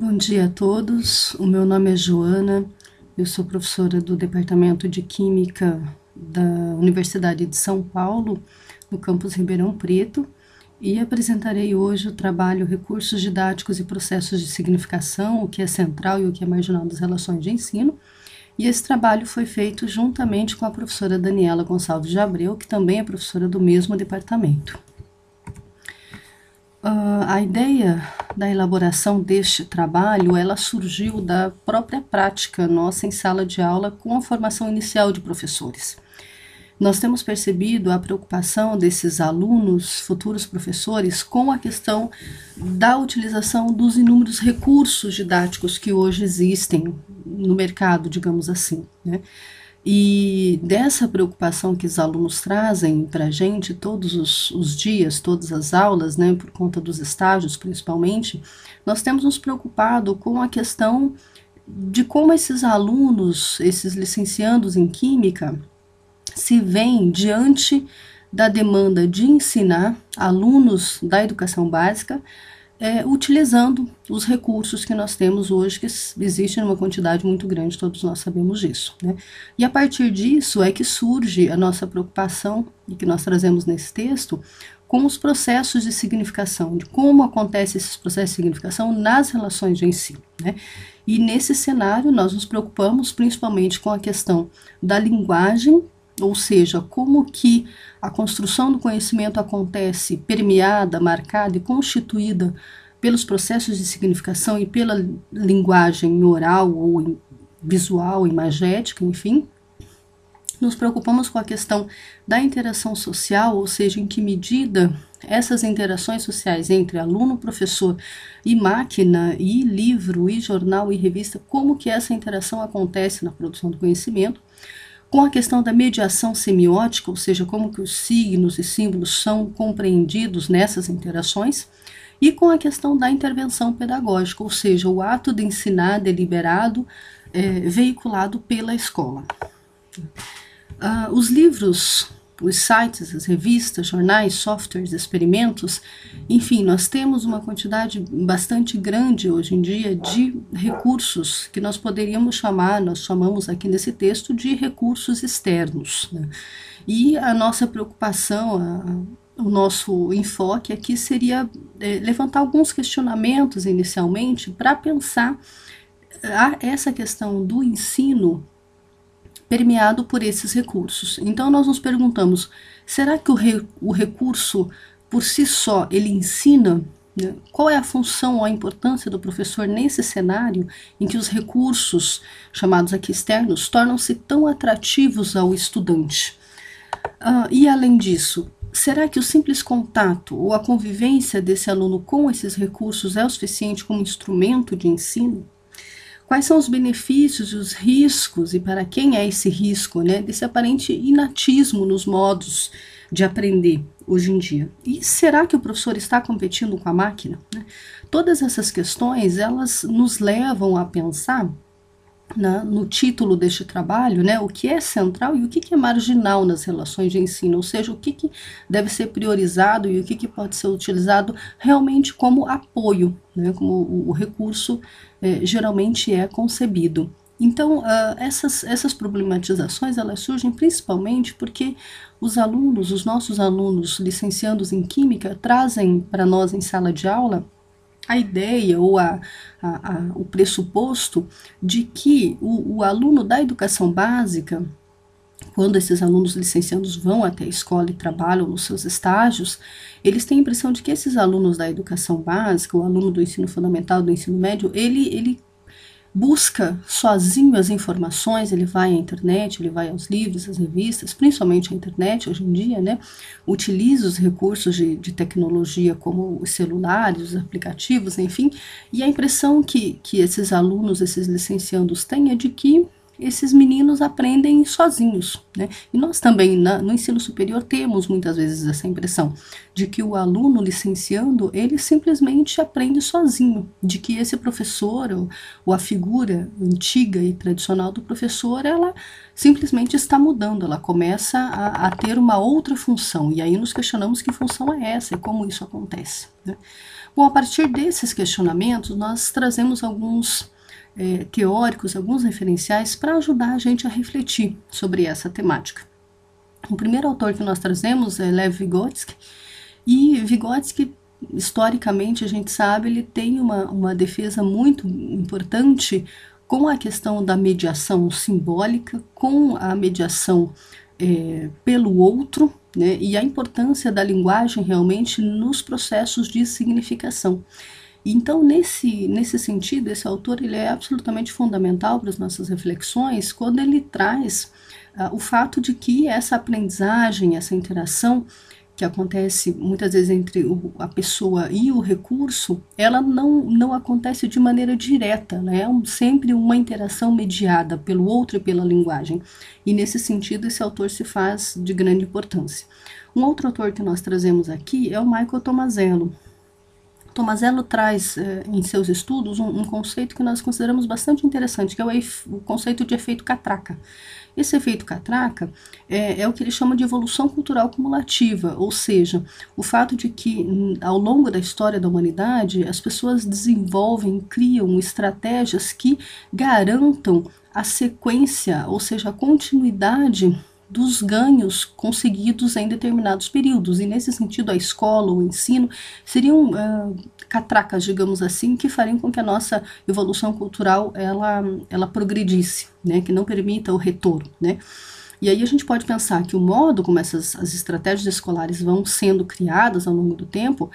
Bom dia a todos, o meu nome é Joana, eu sou professora do Departamento de Química da Universidade de São Paulo, no campus Ribeirão Preto, e apresentarei hoje o trabalho Recursos Didáticos e Processos de Significação, o que é central e o que é marginal das relações de ensino, e esse trabalho foi feito juntamente com a professora Daniela Gonçalves de Abreu, que também é professora do mesmo departamento. A ideia da elaboração deste trabalho, ela surgiu da própria prática nossa em sala de aula com a formação inicial de professores. Nós temos percebido a preocupação desses alunos, futuros professores, com a questão da utilização dos inúmeros recursos didáticos que hoje existem no mercado, digamos assim, né? E dessa preocupação que os alunos trazem para a gente todos os dias, todas as aulas, né, por conta dos estágios principalmente, nós temos nos preocupado com a questão de como esses alunos, esses licenciandos em Química, se veem diante da demanda de ensinar alunos da educação básica, utilizando os recursos que nós temos hoje, que existem numa quantidade muito grande, todos nós sabemos disso, né? E a partir disso é que surge a nossa preocupação, e que nós trazemos nesse texto, com os processos de significação, de como acontecem esses processos de significação nas relações de ensino, né? E nesse cenário nós nos preocupamos principalmente com a questão da linguagem, ou seja, como que a construção do conhecimento acontece permeada, marcada e constituída pelos processos de significação e pela linguagem oral ou visual, imagética, enfim. Nos preocupamos com a questão da interação social, ou seja, em que medida essas interações sociais entre aluno, professor e máquina, e livro, e jornal, e revista, como que essa interação acontece na produção do conhecimento, com a questão da mediação semiótica, ou seja, como que os signos e símbolos são compreendidos nessas interações, e com a questão da intervenção pedagógica, ou seja, o ato de ensinar deliberado, veiculado pela escola. Os livros, os sites, as revistas, jornais, softwares, experimentos, enfim, nós temos uma quantidade bastante grande hoje em dia de recursos que nós poderíamos chamar, nós chamamos aqui nesse texto de recursos externos, né? E a nossa preocupação, o nosso enfoque aqui seria levantar alguns questionamentos inicialmente para pensar essa questão do ensino permeado por esses recursos. Então nós nos perguntamos, será que o recurso por si só ele ensina? Né? Qual é a função ou a importância do professor nesse cenário em que os recursos, chamados aqui externos, tornam-se tão atrativos ao estudante? E além disso, será que o simples contato ou a convivência desse aluno com esses recursos é o suficiente como instrumento de ensino? Quais são os benefícios e os riscos, e para quem é esse risco, né, desse aparente inatismo nos modos de aprender hoje em dia? E será que o professor está competindo com a máquina? Né? Todas essas questões, elas nos levam a pensar, né, no título deste trabalho, né, o que é central e o que é marginal nas relações de ensino, ou seja, o que deve ser priorizado e o que pode ser utilizado realmente como apoio, né, como o recurso geralmente é concebido. Então, essas problematizações, elas surgem principalmente porque os alunos, os nossos alunos licenciandos em Química, trazem para nós em sala de aula a ideia ou o pressuposto de que o aluno da educação básica, quando esses alunos licenciados vão até a escola e trabalham nos seus estágios, eles têm a impressão de que esses alunos da educação básica, o aluno do ensino fundamental, do ensino médio, ele busca sozinho as informações, ele vai à internet, ele vai aos livros, às revistas, principalmente a internet hoje em dia, né? Utiliza os recursos de tecnologia como os celulares, os aplicativos, enfim, e a impressão que esses alunos, esses licenciandos têm é de que esses meninos aprendem sozinhos, né? E nós também, no ensino superior, temos muitas vezes essa impressão de que o aluno licenciando, ele simplesmente aprende sozinho, de que esse professor, ou a figura antiga e tradicional do professor, ela simplesmente está mudando, ela começa a ter uma outra função, e aí nos questionamos que função é essa e como isso acontece, né? Bom, a partir desses questionamentos, nós trazemos alguns teóricos, alguns referenciais para ajudar a gente a refletir sobre essa temática. O primeiro autor que nós trazemos é Lev Vygotsky, e Vygotsky, historicamente, a gente sabe, ele tem uma defesa muito importante com a questão da mediação simbólica, com a mediação pelo outro, né, e a importância da linguagem realmente nos processos de significação. Então, nesse sentido, esse autor ele é absolutamente fundamental para as nossas reflexões quando ele traz o fato de que essa aprendizagem, essa interação que acontece muitas vezes entre a pessoa e o recurso, ela não acontece de maneira direta, né? É sempre uma interação mediada pelo outro e pela linguagem. E nesse sentido, esse autor se faz de grande importância. Um outro autor que nós trazemos aqui é o Michael Tomasello. Tomasello traz em seus estudos um conceito que nós consideramos bastante interessante, que é o conceito de efeito catraca. Esse efeito catraca é o que ele chama de evolução cultural cumulativa, ou seja, o fato de que ao longo da história da humanidade as pessoas desenvolvem, criam estratégias que garantam a sequência, ou seja, a continuidade dos ganhos conseguidos em determinados períodos. E nesse sentido, a escola, o ensino, seriam catracas, digamos assim, que fariam com que a nossa evolução cultural ela progredisse, né, que não permita o retorno, né. E aí a gente pode pensar que o modo como as estratégias escolares vão sendo criadas ao longo do tempo,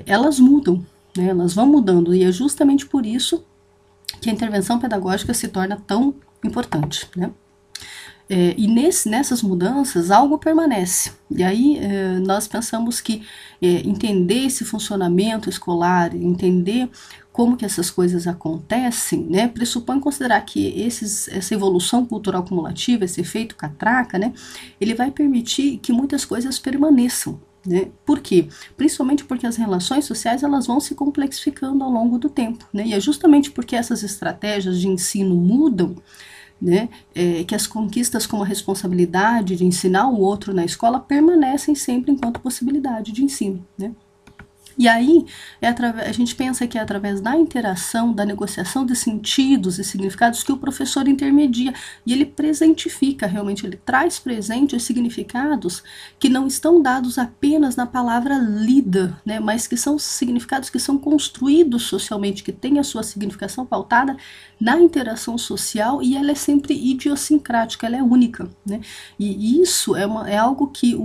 elas mudam, né, elas vão mudando, e é justamente por isso que a intervenção pedagógica se torna tão importante, né. E nessas mudanças algo permanece, e aí nós pensamos que entender esse funcionamento escolar, entender como que essas coisas acontecem, né, pressupõe considerar que essa evolução cultural cumulativa, esse efeito catraca, né, ele vai permitir que muitas coisas permaneçam. Né? Por quê? Principalmente porque as relações sociais elas vão se complexificando ao longo do tempo, né? E é justamente porque essas estratégias de ensino mudam, né, que as conquistas como a responsabilidade de ensinar o outro na escola permanecem sempre enquanto possibilidade de ensino, né? E aí, a gente pensa que é através da interação, da negociação de sentidos e significados que o professor intermedia, e ele presentifica, realmente, ele traz presente os significados que não estão dados apenas na palavra lida, né, mas que são significados que são construídos socialmente, que têm a sua significação pautada na interação social, e ela é sempre idiosincrática, ela é única, né? E isso é algo que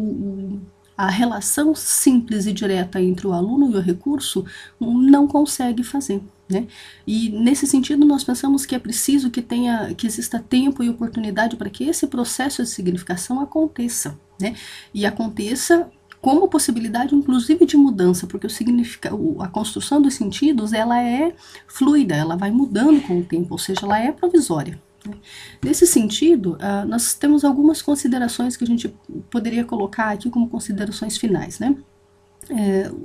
a relação simples e direta entre o aluno e o recurso não consegue fazer, né? E nesse sentido nós pensamos que é preciso que exista tempo e oportunidade para que esse processo de significação aconteça, né? E aconteça como possibilidade inclusive de mudança, porque a construção dos sentidos ela é fluida, ela vai mudando com o tempo, ou seja, ela é provisória. Nesse sentido, nós temos algumas considerações que a gente poderia colocar aqui como considerações finais, né?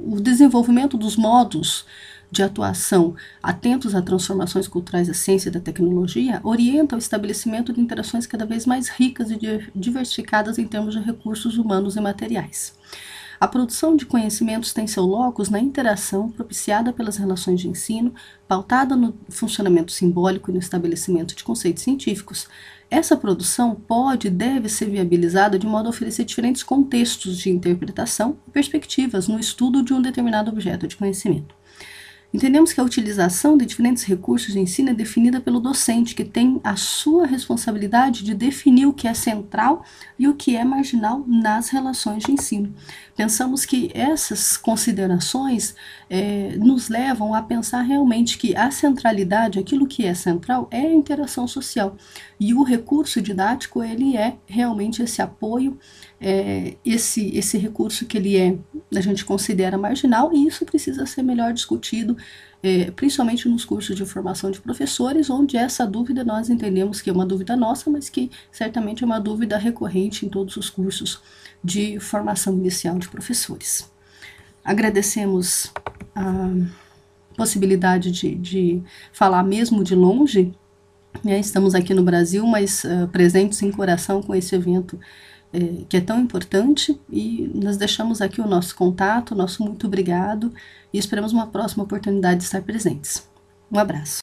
O desenvolvimento dos modos de atuação atentos a transformações culturais da ciência e da tecnologia orienta o estabelecimento de interações cada vez mais ricas e diversificadas em termos de recursos humanos e materiais. A produção de conhecimentos tem seu locus na interação propiciada pelas relações de ensino, pautada no funcionamento simbólico e no estabelecimento de conceitos científicos. Essa produção pode e deve ser viabilizada de modo a oferecer diferentes contextos de interpretação e perspectivas no estudo de um determinado objeto de conhecimento. Entendemos que a utilização de diferentes recursos de ensino é definida pelo docente, que tem a sua responsabilidade de definir o que é central e o que é marginal nas relações de ensino. Pensamos que essas considerações nos levam a pensar realmente que a centralidade, aquilo que é central, é a interação social. E o recurso didático, ele é realmente esse apoio, esse recurso que a gente considera marginal, e isso precisa ser melhor discutido, principalmente nos cursos de formação de professores, onde essa dúvida nós entendemos que é uma dúvida nossa, mas que certamente é uma dúvida recorrente em todos os cursos de formação inicial de professores. Agradecemos a possibilidade de falar mesmo de longe, né? Estamos aqui no Brasil, mas presentes em coração com esse evento que é tão importante, e nós deixamos aqui o nosso contato, nosso muito obrigado, e esperamos uma próxima oportunidade de estar presentes. Um abraço.